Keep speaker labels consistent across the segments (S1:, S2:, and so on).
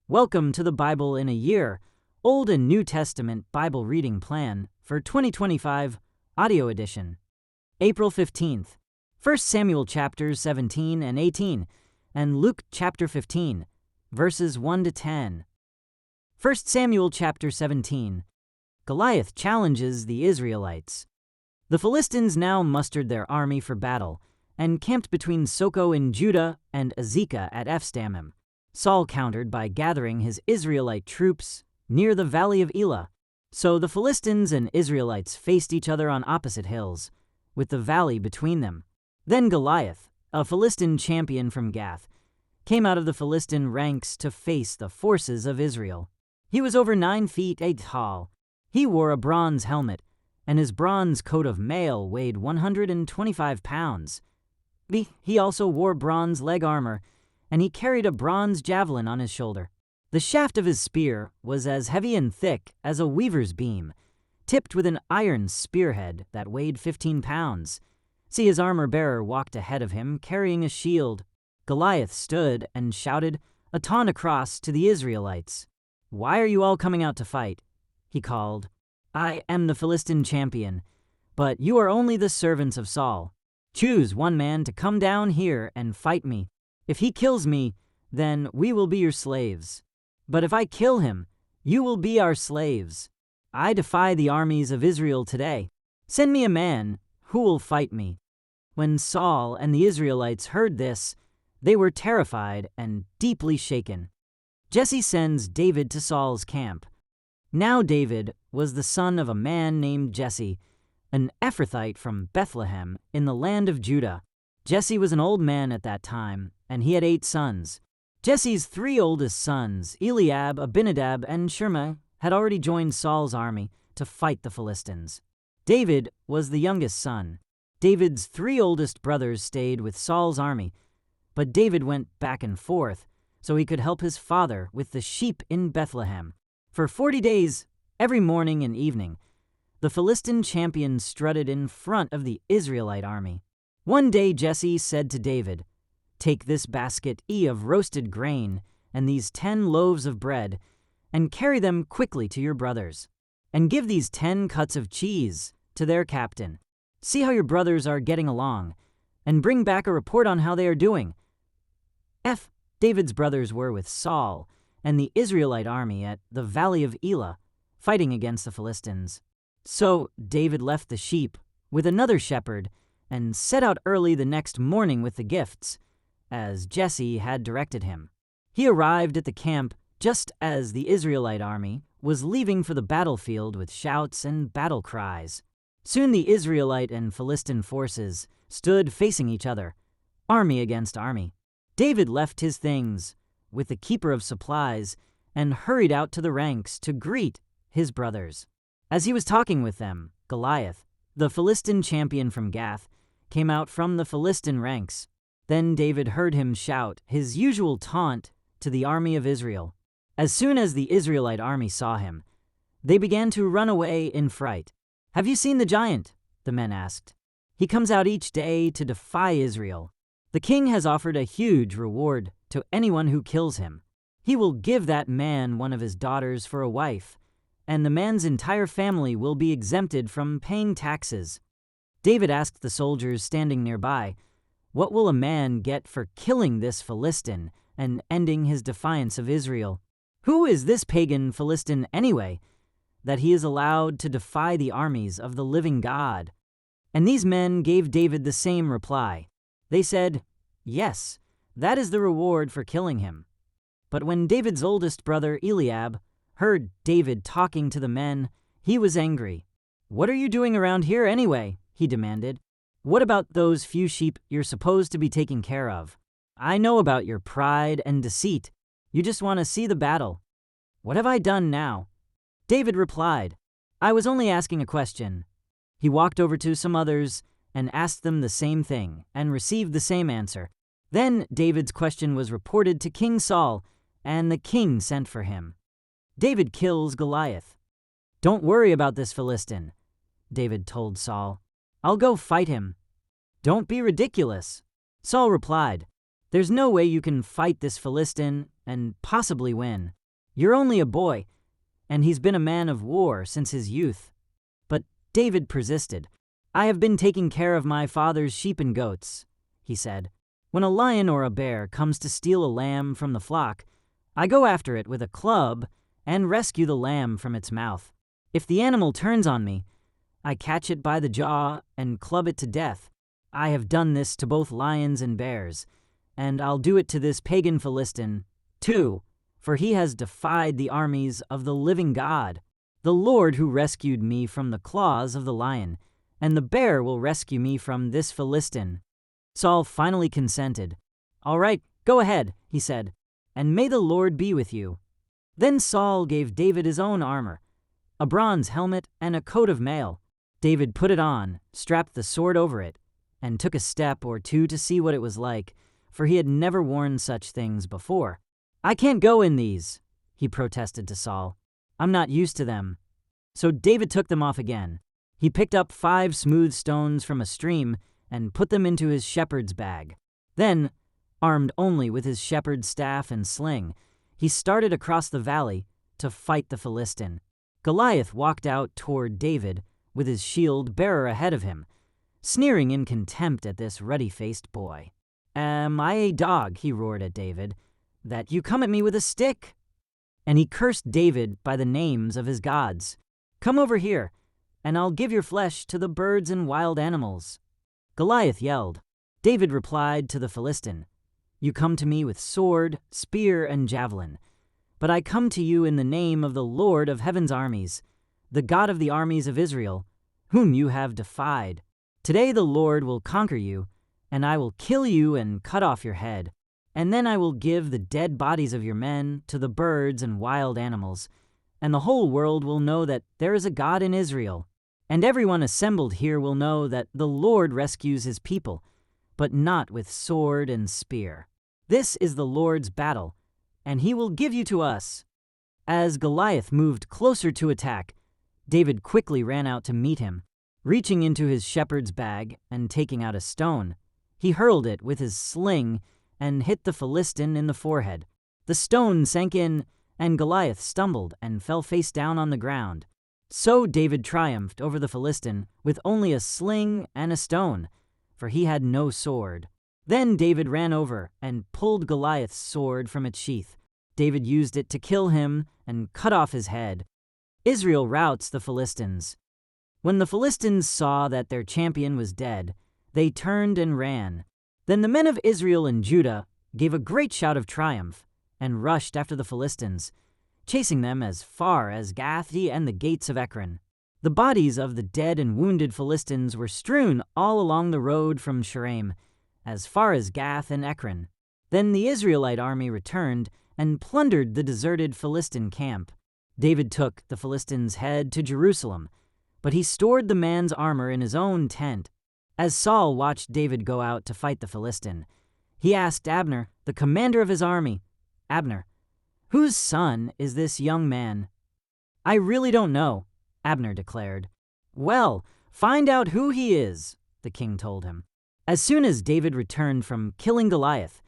S1: Welcome to the Bible in a Year, Old and New Testament Bible Reading Plan for 2025, Audio Edition. April 15th, 1 Samuel chapters 17 and 18, and Luke chapter 15, verses 1 to 10. 1 Samuel chapter 17. Goliath challenges the Israelites. The Philistines now mustered their army for battle and camped between Soko in Judah and Azekah at Ephsdammim. Saul countered by gathering his Israelite troops near the valley of Elah. So the Philistines and Israelites faced each other on opposite hills, with the valley between them. Then Goliath, a Philistine champion from Gath, came out of the Philistine ranks to face the forces of Israel. He was over 9 feet 8 tall. He wore a bronze helmet, and his bronze coat of mail weighed 125 pounds. He also wore bronze leg armor, and he carried a bronze javelin on his shoulder. The shaft of his spear was as heavy and thick as a weaver's beam, tipped with an iron spearhead that weighed 15 pounds. See, his armor-bearer walked ahead of him, carrying a shield. Goliath stood and shouted a taunt across to the Israelites. "Why are you all coming out to fight?" he called. "I am the Philistine champion, but you are only the servants of Saul. Choose one man to come down here and fight me. If he kills me, then we will be your slaves. But if I kill him, you will be our slaves. I defy the armies of Israel today. Send me a man who will fight me." When Saul and the Israelites heard this, they were terrified and deeply shaken. Jesse sends David to Saul's camp. Now David was the son of a man named Jesse, an Ephrathite from Bethlehem in the land of Judah. Jesse was an old man at that time, and he had 8 sons. Jesse's 3 oldest sons, Eliab, Abinadab, and Shimei, had already joined Saul's army to fight the Philistines. David was the youngest son. David's 3 oldest brothers stayed with Saul's army, but David went back and forth so he could help his father with the sheep in Bethlehem. For 40 days, every morning and evening, the Philistine champion strutted in front of the Israelite army. One day Jesse said to David, "Take this basket of roasted grain and these 10 loaves of bread, and carry them quickly to your brothers. And give these 10 cuts of cheese to their captain. See how your brothers are getting along, and bring back a report on how they are doing." David's brothers were with Saul and the Israelite army at the valley of Elah, fighting against the Philistines. So David left the sheep with another shepherd and set out early the next morning with the gifts, as Jesse had directed him. He arrived at the camp just as the Israelite army was leaving for the battlefield with shouts and battle cries. Soon the Israelite and Philistine forces stood facing each other, army against army. David left his things with the keeper of supplies and hurried out to the ranks to greet his brothers. As he was talking with them, Goliath, the Philistine champion from Gath, came out from the Philistine ranks. Then David heard him shout his usual taunt to the army of Israel. As soon as the Israelite army saw him, they began to run away in fright. "Have you seen the giant?" the men asked. "He comes out each day to defy Israel. The king has offered a huge reward to anyone who kills him. He will give that man one of his daughters for a wife, and the man's entire family will be exempted from paying taxes." David asked the soldiers standing nearby, "What will a man get for killing this Philistine and ending his defiance of Israel? Who is this pagan Philistine anyway, that he is allowed to defy the armies of the living God?" And these men gave David the same reply. They said, "Yes, that is the reward for killing him." But when David's oldest brother Eliab heard David talking to the men, he was angry. "What are you doing around here anyway?" he demanded. "What about those few sheep you're supposed to be taking care of? I know about your pride and deceit. You just want to see the battle. What have I done now?" David replied, "I was only asking a question." He walked over to some others and asked them the same thing and received the same answer. Then David's question was reported to King Saul, and the king sent for him. David kills Goliath. "Don't worry about this Philistine," David told Saul. "I'll go fight him." "Don't be ridiculous." Saul replied, "There's no way you can fight this Philistine. and possibly win. You're only a boy, and he's been a man of war since his youth." But David persisted. "I have been taking care of my father's sheep and goats," he said. "When a lion or a bear comes to steal a lamb from the flock, I go after it with a club and rescue the lamb from its mouth. If the animal turns on me, I catch it by the jaw and club it to death. I have done this to both lions and bears, and I'll do it to this pagan Philistine, too, for he has defied the armies of the living God. The Lord who rescued me from the claws of the lion, and the bear will rescue me from this Philistine." Saul finally consented. "All right, go ahead," he said, "and may the Lord be with you." Then Saul gave David his own armor, a bronze helmet and a coat of mail. David put it on, strapped the sword over it, and took a step or two to see what it was like, for he had never worn such things before. "I can't go in these," he protested to Saul. "I'm not used to them." So David took them off again. He picked up 5 smooth stones from a stream and put them into his shepherd's bag. Then, armed only with his shepherd's staff and sling, he started across the valley to fight the Philistine. Goliath walked out toward David with his shield bearer ahead of him, sneering in contempt at this ruddy-faced boy. "Am I a dog," he roared at David, "that you come at me with a stick?" And he cursed David by the names of his gods. "Come over here, and I'll give your flesh to the birds and wild animals." Goliath yelled. David replied to the Philistine, "You come to me with sword, spear, and javelin, but I come to you in the name of the Lord of heaven's armies, the God of the armies of Israel, whom you have defied. Today the Lord will conquer you, and I will kill you and cut off your head. And then I will give the dead bodies of your men to the birds and wild animals, and the whole world will know that there is a God in Israel. And everyone assembled here will know that the Lord rescues his people, but not with sword and spear. This is the Lord's battle, and he will give you to us." As Goliath moved closer to attack, David quickly ran out to meet him. Reaching into his shepherd's bag and taking out a stone, he hurled it with his sling and hit the Philistine in the forehead. The stone sank in, and Goliath stumbled and fell face down on the ground. So David triumphed over the Philistine with only a sling and a stone, for he had no sword. Then David ran over and pulled Goliath's sword from its sheath. David used it to kill him and cut off his head. Israel routs the Philistines. When the Philistines saw that their champion was dead, they turned and ran. Then the men of Israel and Judah gave a great shout of triumph and rushed after the Philistines, chasing them as far as Gath and the gates of Ekron. The bodies of the dead and wounded Philistines were strewn all along the road from Shaaraim, as far as Gath and Ekron. Then the Israelite army returned and plundered the deserted Philistine camp. David took the Philistine's head to Jerusalem, but he stored the man's armor in his own tent. As Saul watched David go out to fight the Philistine, he asked Abner, the commander of his army, "Abner, whose son is this young man?" "I really don't know," Abner declared. "Well, find out who he is," the king told him. As soon as David returned from killing Goliath,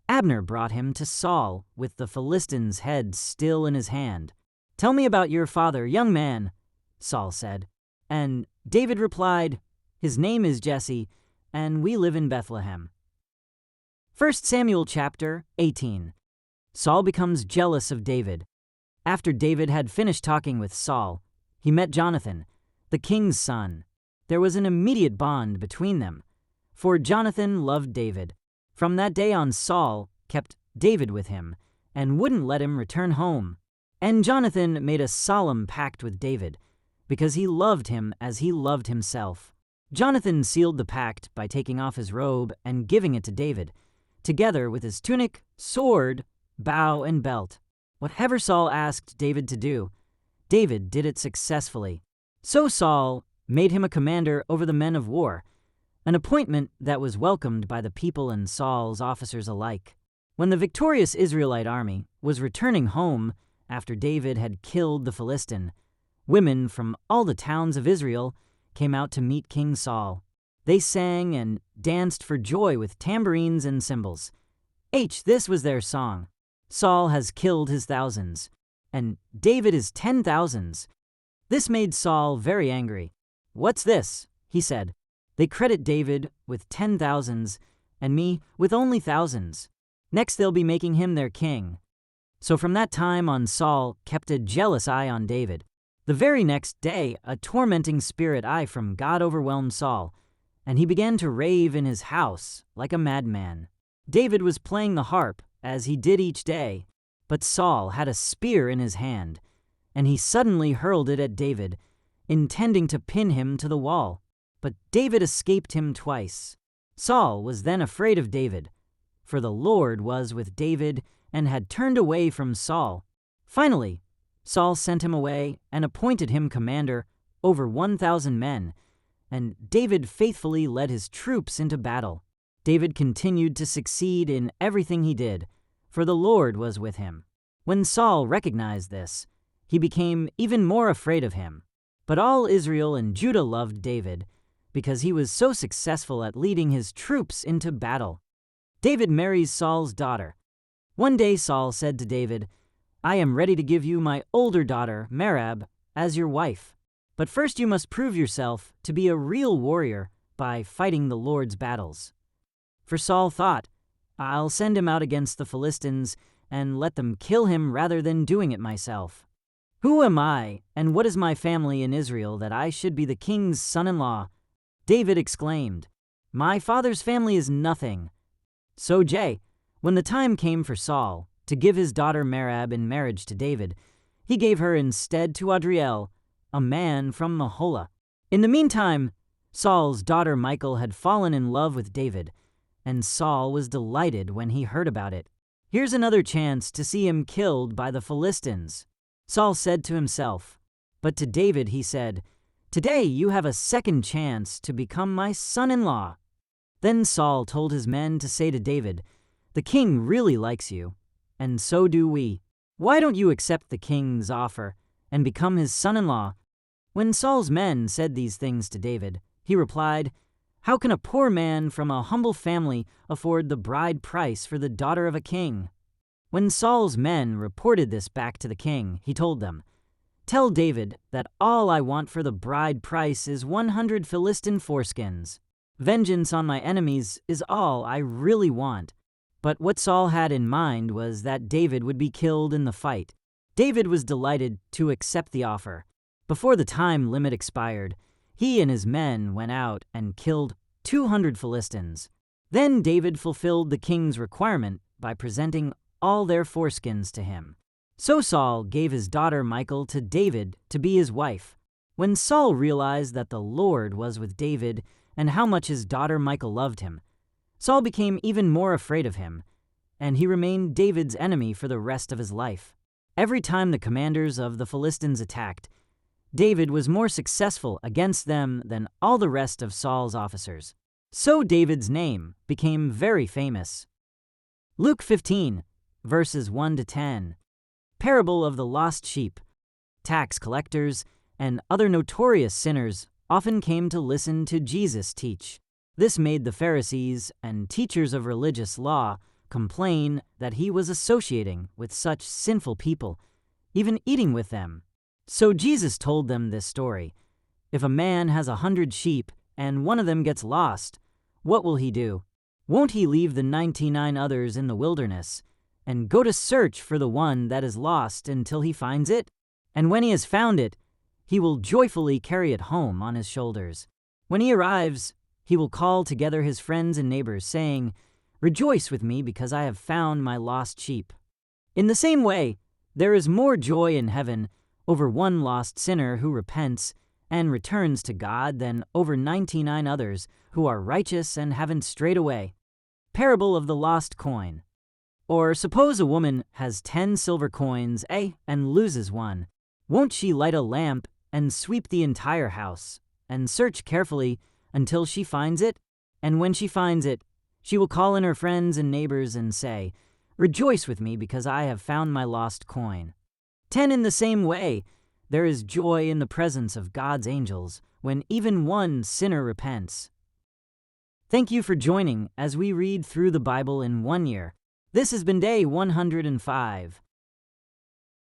S1: Abner brought him to Saul with the Philistine's head still in his hand. "Tell me about your father, young man," Saul said. And David replied, "His name is Jesse, and we live in Bethlehem." 1 Samuel chapter 18. Saul becomes jealous of David. After David had finished talking with Saul, he met Jonathan, the king's son. There was an immediate bond between them, for Jonathan loved David. From that day on, Saul kept David with him and wouldn't let him return home. And Jonathan made a solemn pact with David, because he loved him as he loved himself. Jonathan sealed the pact by taking off his robe and giving it to David, together with his tunic, sword, bow, and belt. Whatever Saul asked David to do, David did it successfully. So Saul made him a commander over the men of war, an appointment that was welcomed by the people and Saul's officers alike. When the victorious Israelite army was returning home after David had killed the Philistine, women from all the towns of Israel came out to meet King Saul. They sang and danced for joy with tambourines and cymbals. This was their song. Saul has killed his thousands, and David is 10,000s. This made Saul very angry. What's this? He said. They credit David with 10,000s and me with only thousands. Next they'll be making him their king. So from that time on, Saul kept a jealous eye on David. The very next day, a tormenting spirit from God overwhelmed Saul, and he began to rave in his house like a madman. David was playing the harp, as he did each day, but Saul had a spear in his hand, and he suddenly hurled it at David, intending to pin him to the wall. But David escaped him twice. Saul was then afraid of David, for the Lord was with David and had turned away from Saul. Finally, Saul sent him away and appointed him commander over 1,000 men, and David faithfully led his troops into battle. David continued to succeed in everything he did, for the Lord was with him. When Saul recognized this, he became even more afraid of him. But all Israel and Judah loved David, because he was so successful at leading his troops into battle. David marries Saul's daughter. One day Saul said to David, "I am ready to give you my older daughter, Merab, as your wife. But first you must prove yourself to be a real warrior by fighting the Lord's battles." For Saul thought, "I'll send him out against the Philistines and let them kill him rather than doing it myself. Who am I, and what is my family in Israel that I should be the king's son-in-law?" David exclaimed, "My father's family is nothing." So when the time came for Saul to give his daughter Merab in marriage to David, he gave her instead to Adriel, a man from Mahola. In the meantime, Saul's daughter Michal had fallen in love with David, and Saul was delighted when he heard about it. Here's another chance to see him killed by the Philistines, Saul said to himself. But to David he said, "Today you have a second chance to become my son-in-law." Then Saul told his men to say to David, "The king really likes you, and so do we. Why don't you accept the king's offer and become his son-in-law?" When Saul's men said these things to David, he replied, "How can a poor man from a humble family afford the bride price for the daughter of a king?" When Saul's men reported this back to the king, he told them, "Tell David that all I want for the bride price is 100 Philistine foreskins. Vengeance on my enemies is all I really want." But what Saul had in mind was that David would be killed in the fight. David was delighted to accept the offer. Before the time limit expired, he and his men went out and killed 200 Philistines. Then David fulfilled the king's requirement by presenting all their foreskins to him. So Saul gave his daughter Michal to David to be his wife. When Saul realized that the Lord was with David and how much his daughter Michal loved him, Saul became even more afraid of him, and he remained David's enemy for the rest of his life. Every time the commanders of the Philistines attacked, David was more successful against them than all the rest of Saul's officers. So David's name became very famous. Luke 15, verses 1 to 10. Parable of the lost sheep. Tax collectors and other notorious sinners often came to listen to Jesus teach. This made the Pharisees and teachers of religious law complain that he was associating with such sinful people, even eating with them. So Jesus told them this story. If a man has 100 sheep and one of them gets lost, what will he do? Won't he leave the 99 others in the wilderness and go to search for the one that is lost until he finds it? And when he has found it, he will joyfully carry it home on his shoulders. When he arrives, he will call together his friends and neighbors, saying, "Rejoice with me because I have found my lost sheep." In the same way, there is more joy in heaven over one lost sinner who repents and returns to God than over 99 others who are righteous and haven't strayed away. Parable of the lost coin. Or suppose a woman has 10 silver coins, and loses one. Won't she light a lamp and sweep the entire house and search carefully until she finds it? And when she finds it, she will call in her friends and neighbors and say, "Rejoice with me because I have found my lost coin." 10 in the same way, there is joy in the presence of God's angels when even one sinner repents. Thank you for joining as we read through the Bible in 1 year. This has been day 105.